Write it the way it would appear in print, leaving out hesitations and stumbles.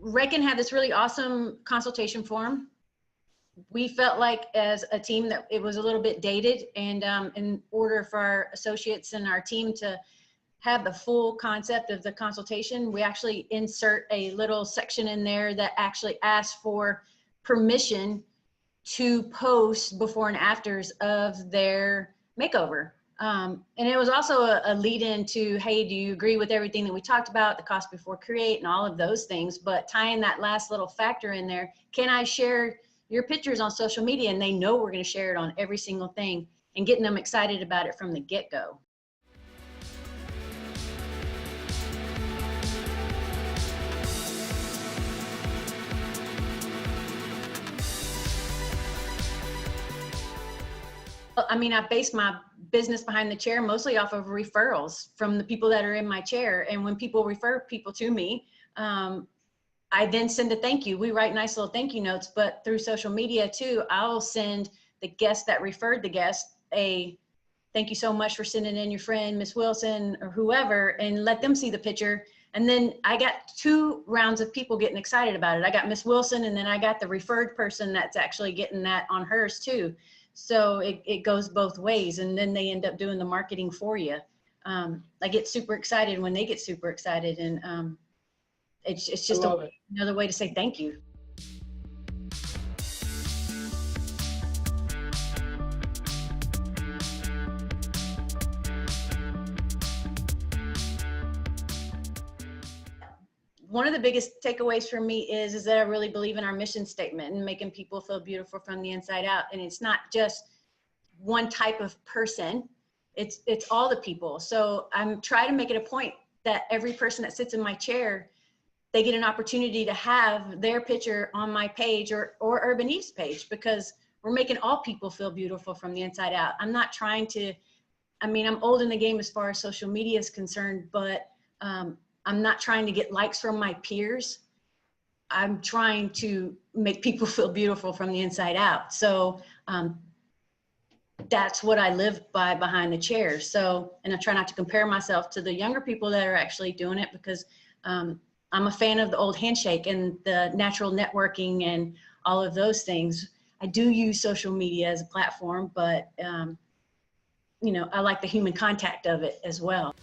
Reckon had this really awesome consultation form. We felt like as a team that it was a little bit dated, and in order for our associates and our team to have the full concept of the consultation, we actually insert a little section in there that actually asks for permission to post before and afters of their makeover. And it was also a lead in to, hey, do you agree with everything that we talked about, the cost before create and all of those things, but tying that last little factor in there, can I share your pictures on social media? And they know we're going to share it on every single thing, and getting them excited about it from the get-go. I mean, I base my business behind the chair mostly off of referrals from the people that are in my chair. And when people refer people to me, I then send a thank you. We write nice little thank you notes, but through social media too, I'll send the guest that referred the guest a thank you so much for sending in your friend, Miss Wilson, or whoever, and let them see the picture. And then I got 2 rounds of people getting excited about it. I got Miss Wilson, and then I got the referred person that's actually getting that on hers too. So it goes both ways, and then they end up doing the marketing for you. I get super excited when they get super excited, and it's just another way to say thank you. One of the biggest takeaways for me is that I really believe in our mission statement and making people feel beautiful from the inside out. And it's not just one type of person, it's all the people. So I'm trying to make it a point that every person that sits in my chair, they get an opportunity to have their picture on my page or Urban Eve's page, because we're making all people feel beautiful from the inside out. I'm not trying to, I mean, I'm old in the game as far as social media is concerned, but I'm not trying to get likes from my peers. I'm trying to make people feel beautiful from the inside out. So that's what I live by behind the chair. So, and I try not to compare myself to the younger people that are actually doing it, because I'm a fan of the old handshake and the natural networking and all of those things. I do use social media as a platform, but you know, I like the human contact of it as well.